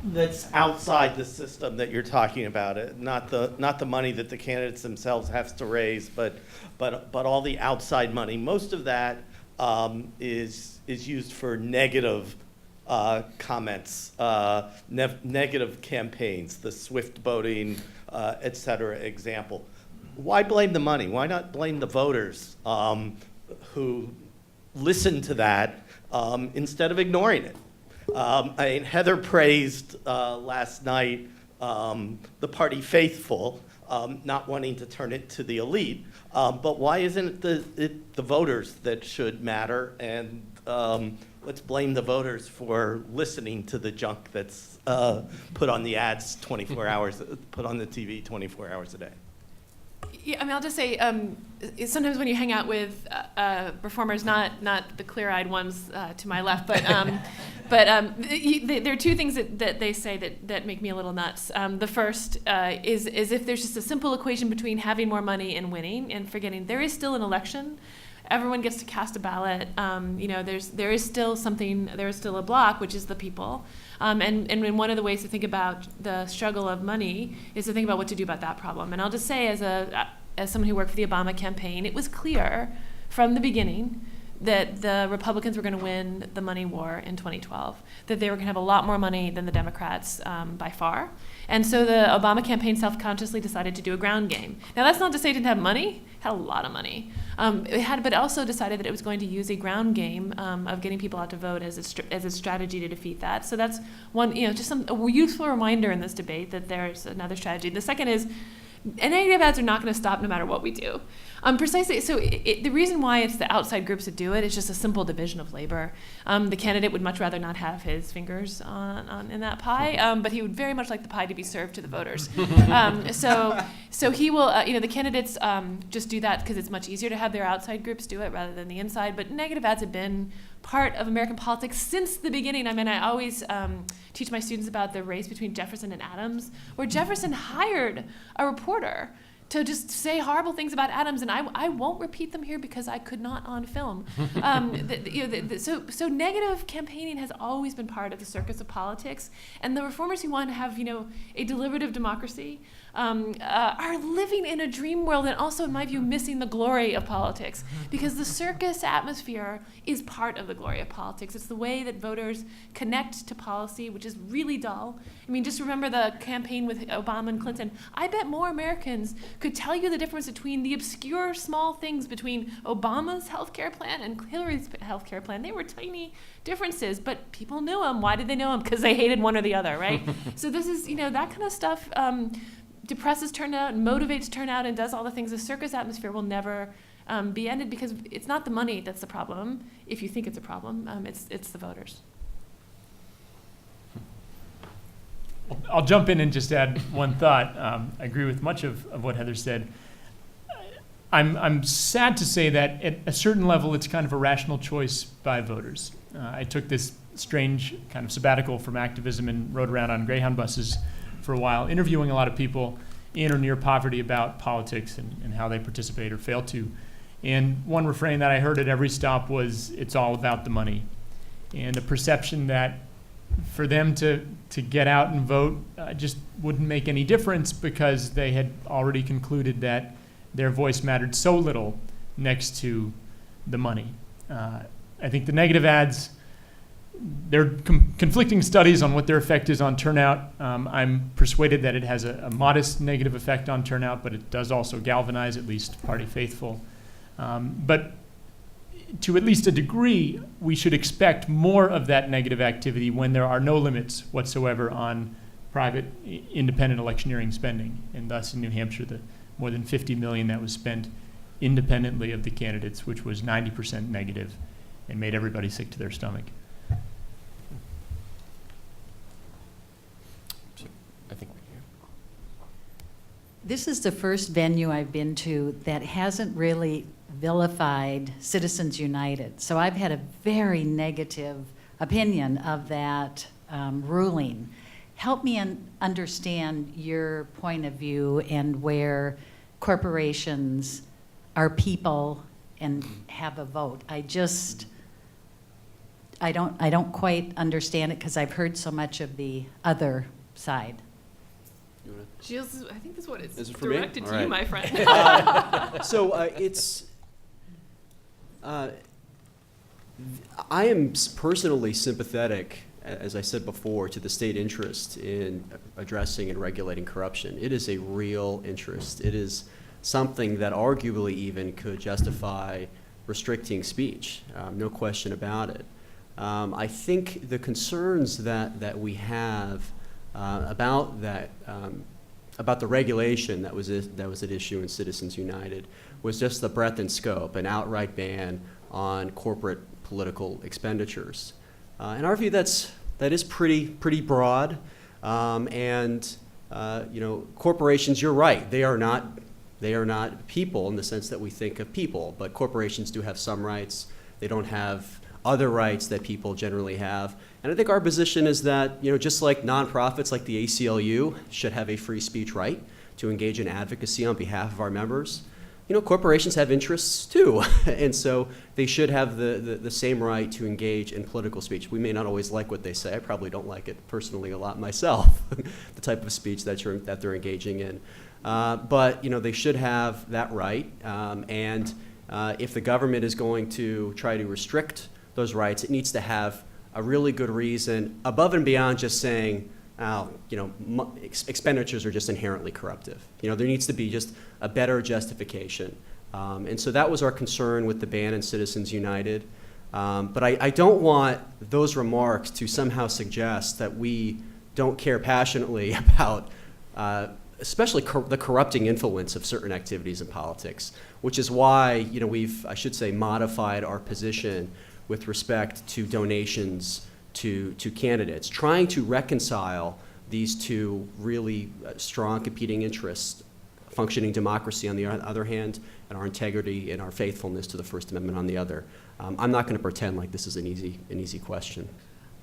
that's outside the system that you're talking about, not the money that the candidates themselves have to raise, but all the outside money. Most of that is used for negative comments, negative campaigns, the swift voting, et cetera example. Why blame the money? Why not blame the voters who listened to that instead of ignoring it? Heather praised last night the party faithful, not wanting to turn it to the elite. But why isn't it the voters that should matter? And let's blame the voters for listening to the junk that's put on the ads 24 hours, put on the TV 24 hours a day. Yeah, I mean, I'll just say, sometimes when you hang out with reformers, not the clear-eyed ones to my left, but there are two things that they say that make me a little nuts. The first is if there's just a simple equation between having more money and winning, and forgetting there is still an election. Everyone gets to cast a ballot. There is still a block, which is the people. And one of the ways to think about the struggle of money is to think about what to do about that problem. And I'll just say, as someone who worked for the Obama campaign, it was clear from the beginning that the Republicans were going to win the money war in 2012, that they were going to have a lot more money than the Democrats by far. And so the Obama campaign self-consciously decided to do a ground game. Now, that's not to say it didn't have money. It had a lot of money. But also decided that it was going to use a ground game of getting people out to vote as a strategy to defeat that. So that's one, just a useful reminder in this debate that there's another strategy. The second is, negative ads are not going to stop no matter what we do. Precisely. So the reason why it's the outside groups that do it is just a simple division of labor. The candidate would much rather not have his fingers in that pie, but he would very much like the pie to be served to the voters. So he will. The candidates just do that because it's much easier to have their outside groups do it rather than the inside. But negative ads have been part of American politics since the beginning. I mean, I always teach my students about the race between Jefferson and Adams, where Jefferson hired a reporter to just say horrible things about Adams, and I won't repeat them here because I could not on film. So negative campaigning has always been part of the circus of politics, and the reformers who want to have a deliberative democracy are living in a dream world, and also, in my view, missing the glory of politics, because the circus atmosphere is part of the glory of politics. It's the way that voters connect to policy, which is really dull. I mean, just remember the campaign with Obama and Clinton. I bet more Americans could tell you the difference between the obscure small things between Obama's healthcare plan and Hillary's healthcare plan. They were tiny differences, but people knew them. Why did they know them? Because they hated one or the other, right? So this is, that kind of stuff depresses turnout and motivates turnout and does all the things. The circus atmosphere will never be ended, because it's not the money that's the problem, if you think it's a problem. It's the voters. I'll jump in and just add one thought. I agree with much of what Heather said. I'm sad to say that at a certain level, it's kind of a rational choice by voters. I took this strange kind of sabbatical from activism and rode around on Greyhound buses for a while, interviewing a lot of people in or near poverty about politics and how they participate or fail to. And one refrain that I heard at every stop was, it's all about the money. And a perception that for them to get out and vote just wouldn't make any difference, because they had already concluded that their voice mattered so little next to the money. I think the negative ads, there are conflicting studies on what their effect is on turnout. I'm persuaded that it has a modest negative effect on turnout, but it does also galvanize at least party faithful. But to at least a degree, we should expect more of that negative activity when there are no limits whatsoever on private independent electioneering spending. And thus in New Hampshire, the more than $50 million that was spent independently of the candidates, which was 90% negative and made everybody sick to their stomach. I think right here. This is the first venue I've been to that hasn't really vilified Citizens United. So I've had a very negative opinion of that ruling. Help me understand your point of view and where corporations are people and have a vote. I don't quite understand it, because I've heard so much of the other side. Gilles, I think this one is it for me? directed All to you, right. my friend. I am personally sympathetic, as I said before, to the state interest in addressing and regulating corruption. It is a real interest. It is something that arguably even could justify restricting speech, no question about it. I think the concerns that we have about that, about the regulation that was at issue in Citizens United was just the breadth and scope, an outright ban on corporate political expenditures. In our view, that is pretty broad, and corporations. You're right; they are not people in the sense that we think of people. But corporations do have some rights. They don't have other rights that people generally have. And I think our position is that, just like nonprofits like the ACLU should have a free speech right to engage in advocacy on behalf of our members, corporations have interests too. And so they should have the same right to engage in political speech. We may not always like what they say. I probably don't like it personally a lot myself, the type of speech that they're engaging in. But they should have that right. And if the government is going to try to restrict those rights, it needs to have a really good reason above and beyond just saying, expenditures are just inherently corruptive. There needs to be just a better justification. And so that was our concern with the ban in Citizens United. But I don't want those remarks to somehow suggest that we don't care passionately about especially the corrupting influence of certain activities in politics, which is why we've, I should say, modified our position with respect to donations to candidates, trying to reconcile these two really strong competing interests, functioning democracy on the other hand, and our integrity and our faithfulness to the First Amendment on the other. I'm not going to pretend like this is an easy question.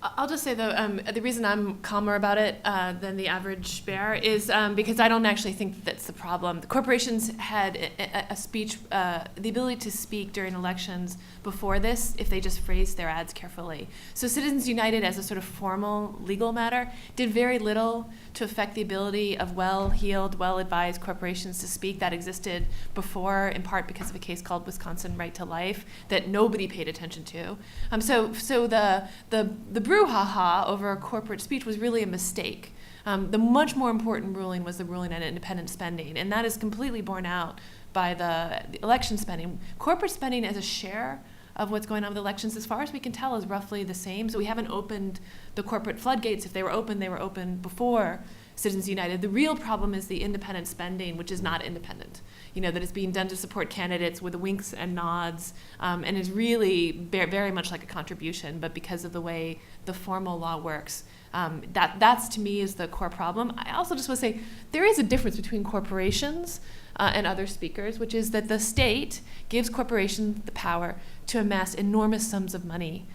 I'll just say, though, the reason I'm calmer about it than the average bear is because I don't actually think that's the problem. The corporations had a speech, the ability to speak during elections before this if they just phrased their ads carefully. So Citizens United, as a sort of formal legal matter, did very little to affect the ability of well-heeled, well-advised corporations to speak. That existed before, in part because of a case called Wisconsin Right to Life that nobody paid attention to. So the brouhaha over a corporate speech was really a mistake. The much more important ruling was the ruling on independent spending, and that is completely borne out by the election spending. Corporate spending as a share of what's going on with elections, as far as we can tell, is roughly the same. So we haven't opened the corporate floodgates. If they were open before Citizens United. The real problem is the independent spending, which is not independent. That is being done to support candidates with winks and nods, and is really very much like a contribution, but because of the way the formal law works, that's to me is the core problem. I also just want to say there is a difference between corporations and other speakers, which is that the state gives corporations the power to amass enormous sums of money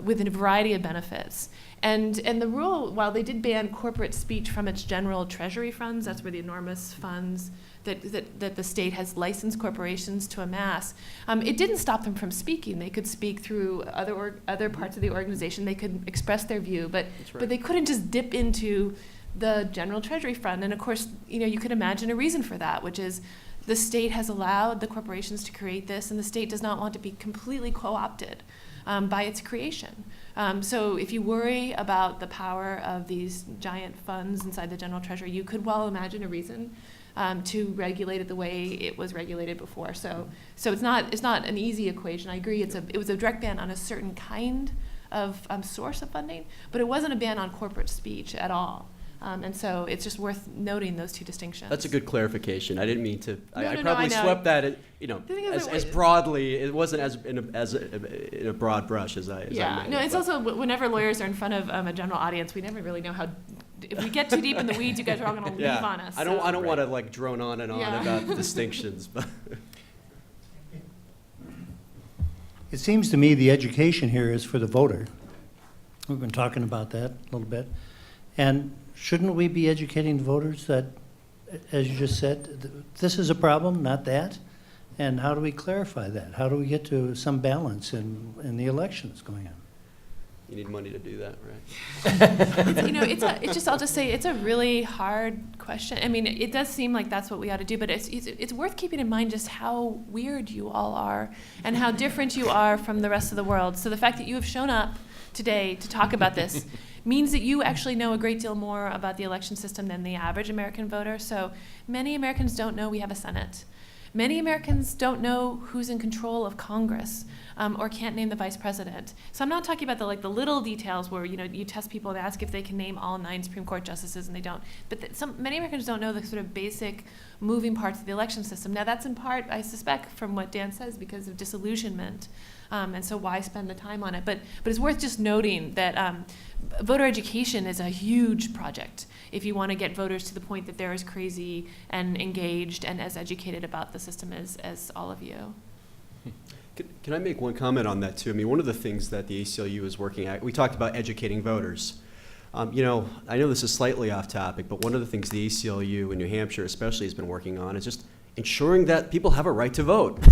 with a variety of benefits. And the rule, while they did ban corporate speech from its general treasury funds, that's where the enormous funds that the state has licensed corporations to amass, it didn't stop them from speaking. They could speak through other parts of the organization. They could express their view, but they couldn't just dip into the general treasury fund. And of course, you could imagine a reason for that, which is the state has allowed the corporations to create this, and the state does not want to be completely co-opted by its creation. So if you worry about the power of these giant funds inside the general treasury, you could well imagine a reason to regulate it the way it was regulated before. So it's not an easy equation. I agree. It was a direct ban on a certain kind of source of funding, but it wasn't a ban on corporate speech at all. And so it's just worth noting those two distinctions. That's a good clarification. I didn't mean to. I No, probably I know. swept that, is as broadly. It wasn't as in a broad brush as I. Yeah. meant No, it, it's but- also whenever lawyers are in front of a general audience, we never really know how. If we get too deep in the weeds, you guys are all going to leave on us. I don't want to drone on and on Yeah. about the distinctions, but. It seems to me the education here is for the voter. We've been talking about that a little bit. And shouldn't we be educating the voters that, as you just said, this is a problem, not that? And how do we clarify that? How do we get to some balance in the elections going on? You need money to do that, right? I'll just say it's a really hard question. I mean, it does seem like that's what we ought to do, but it's worth keeping in mind just how weird you all are and how different you are from the rest of the world. So the fact that you have shown up today to talk about this means that you actually know a great deal more about the election system than the average American voter. So many Americans don't know we have a Senate. Many Americans don't know who's in control of Congress or can't name the vice president. So I'm not talking about the little details where you test people and ask if they can name all 9 Supreme Court justices and they don't. But many Americans don't know the sort of basic moving parts of the election system. Now that's in part, I suspect, from what Dan says, because of disillusionment. And so why spend the time on it? But it's worth just noting that voter education is a huge project if you want to get voters to the point that they're as crazy and engaged and as educated about the system as all of you. Can I make one comment on that too? I mean, one of the things that the ACLU is working at, we talked about educating voters. I know this is slightly off topic, but one of the things the ACLU in New Hampshire especially has been working on is just ensuring that people have a right to vote.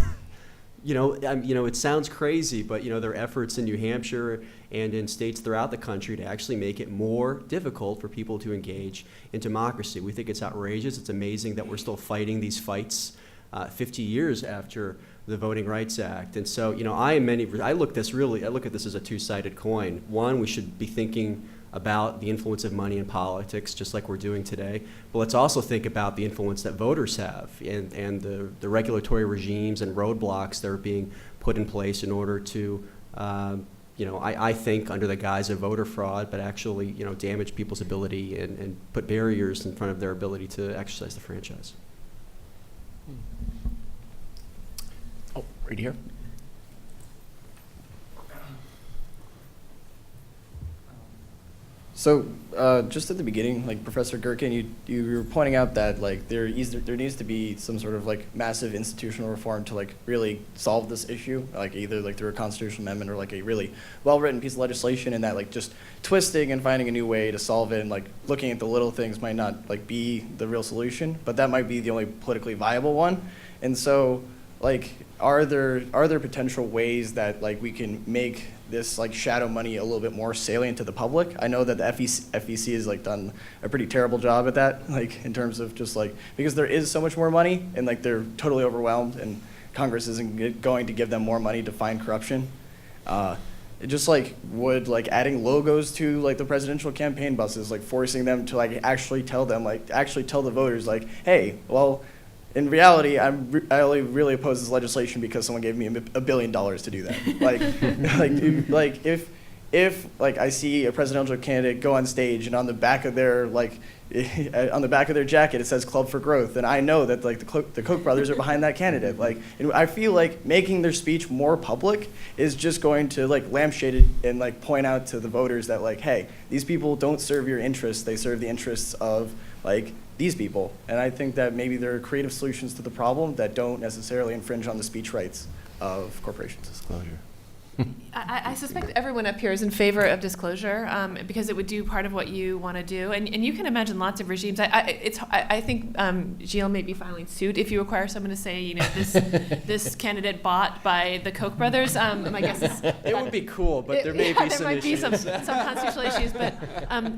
It sounds crazy, but there are efforts in New Hampshire and in states throughout the country to actually make it more difficult for people to engage in democracy. We think it's outrageous. It's amazing that we're still fighting these fights 50 years after the Voting Rights Act. And so, I look at this as a two-sided coin. One, we should be thinking about the influence of money in politics, just like we're doing today. But let's also think about the influence that voters have and the regulatory regimes and roadblocks that are being put in place in order to, I think under the guise of voter fraud, but actually, damage people's ability and put barriers in front of their ability to exercise the franchise. Oh, right here. So just at the beginning, like Professor Gerken, you were pointing out that like there needs to be some sort of like massive institutional reform to like really solve this issue, like either like through a constitutional amendment or like a really well-written piece of legislation, and that like just twisting and finding a new way to solve it and like looking at the little things might not like be the real solution, but that might be the only politically viable one. And so like are there potential ways that like we can make this like shadow money a little bit more salient to the public? I know that the FEC has like done a pretty terrible job at that, like in terms of just like, because there is so much more money and like they're totally overwhelmed and Congress isn't going to give them more money to find corruption. It just like would like adding logos to like the presidential campaign buses, like forcing them to like actually tell the voters like, hey, well, in reality, I only really oppose this legislation because someone gave me $1 billion to do that. Like if like I see a presidential candidate go on stage and on the back of their jacket it says Club for Growth, and I know that like the Koch brothers are behind that candidate. Like, and I feel like making their speech more public is just going to like lampshade it and like point out to the voters that like, hey, these people don't serve your interests; they serve the interests of like these people. And I think that maybe there are creative solutions to the problem that don't necessarily infringe on the speech rights of corporations. Disclosure. I suspect everyone up here is in favor of disclosure because it would do part of what you want to do, and you can imagine lots of regimes. I think Gilles may be filing suit if you require someone to say, you know, this candidate bought by the Koch brothers. My guess is It would be cool, but there may be some issues. There might be some constitutional issues, but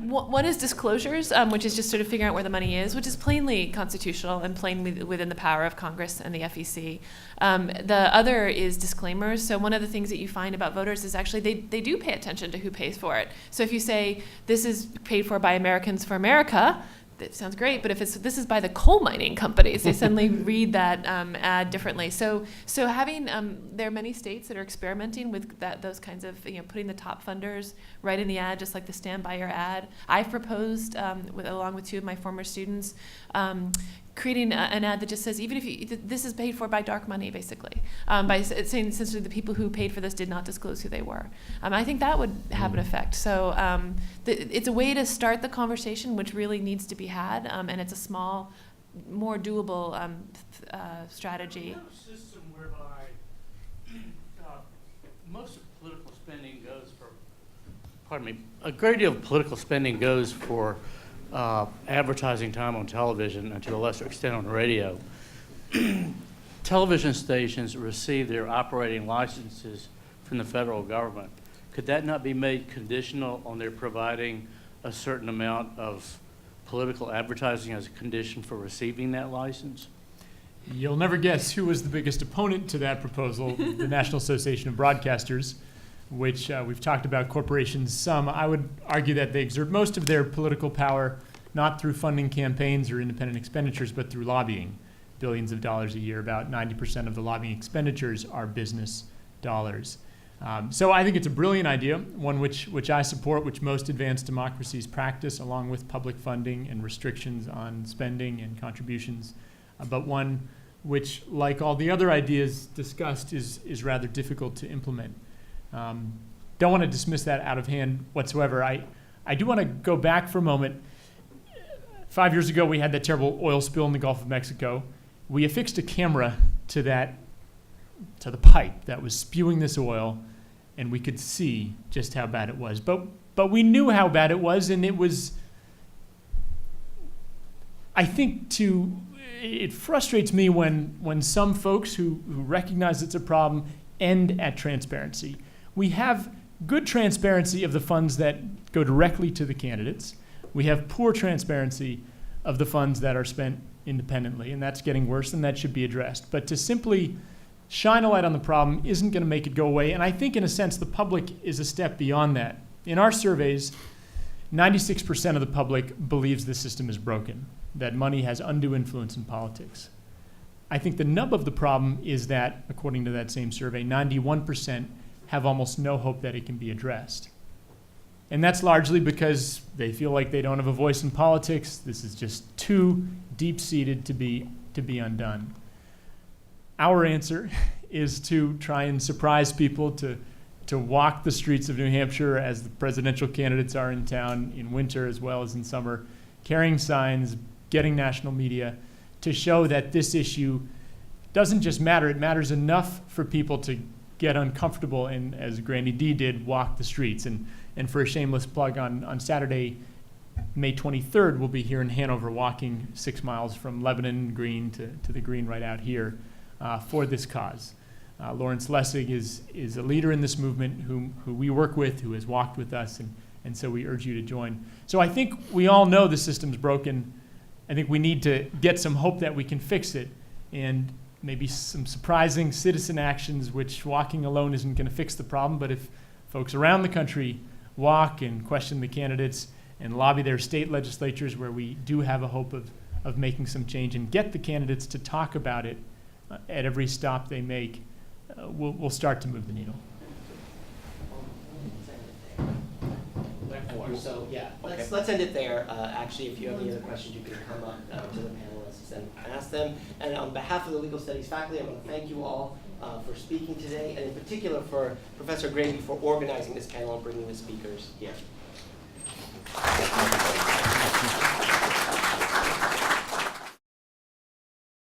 one is disclosures, which is just sort of figuring out where the money is, which is plainly constitutional and plainly within the power of Congress and the FEC. The other is disclaimers. So one of the things that you find about voters is actually they do pay attention to who pays for it. So if you say this is paid for by Americans for America, that sounds great, but if this is by the coal mining companies, they suddenly read that ad differently. So having there are many states that are experimenting with those kinds of, you know, putting the top funders right in the ad, just like the Stand By Your ad. I've proposed along with two of my former students. Creating an ad that just says, even if this is paid for by dark money, basically, by saying essentially the people who paid for this did not disclose who they were. I think that would have an effect. So it's a way to start the conversation, which really needs to be had, and it's a small, more doable strategy. We have a system whereby most of political spending goes for, a great deal of political spending goes for advertising time on television and to a lesser extent on radio. Television stations receive their operating licenses from the federal government. Could that not be made conditional on their providing a certain amount of political advertising as a condition for receiving that license? You'll never guess who was the biggest opponent to that proposal, the National Association of Broadcasters, which we've talked about corporations some. I would argue that they exert most of their political power not through funding campaigns or independent expenditures, but through lobbying. Billions of dollars a year, about 90% of the lobbying expenditures are business dollars. So I think it's a brilliant idea, one which I support, which most advanced democracies practice, along with public funding and restrictions on spending and contributions, but one which, like all the other ideas discussed, is rather difficult to implement. Don't want to dismiss that out of hand whatsoever. I do want to go back for a moment. 5 years ago, we had that terrible oil spill in the Gulf of Mexico. We affixed a camera to the pipe that was spewing this oil, and we could see just how bad it was. But we knew how bad it was, and it was, I think, it frustrates me when some folks who recognize it's a problem end at transparency. We have good transparency of the funds that go directly to the candidates. We have poor transparency of the funds that are spent independently, and that's getting worse, and that should be addressed. But to simply shine a light on the problem isn't going to make it go away, and I think, in a sense, the public is a step beyond that. In our surveys, 96% of the public believes the system is broken, that money has undue influence in politics. I think the nub of the problem is that, according to that same survey, 91% have almost no hope that it can be addressed. And that's largely because they feel like they don't have a voice in politics. This is just too deep-seated to be undone. Our answer is to try and surprise people, to to walk the streets of New Hampshire as the presidential candidates are in town in winter as well as in summer, carrying signs, getting national media, to show that this issue doesn't just matter, it matters enough for people to get uncomfortable and, as Granny D did, walk the streets. And for a shameless plug, on Saturday, May 23rd, we'll be here in Hanover walking 6 miles from Lebanon Green to the green right out here for this cause. Lawrence Lessig is a leader in this movement who we work with, who has walked with us, and so we urge you to join. So I think we all know the system's broken. I think we need to get some hope that we can fix it, and maybe some surprising citizen actions, which walking alone isn't going to fix the problem, but if folks around the country walk and question the candidates and lobby their state legislatures where we do have a hope of making some change and get the candidates to talk about it at every stop they make, we'll start to move the needle. So yeah, let's end it there. Actually, if you have any other questions, you can come up to the panelists and ask them. And on behalf of the Legal Studies faculty, I want to thank you all for speaking today, and in particular for Professor Greabe for organizing this panel and bringing the speakers here.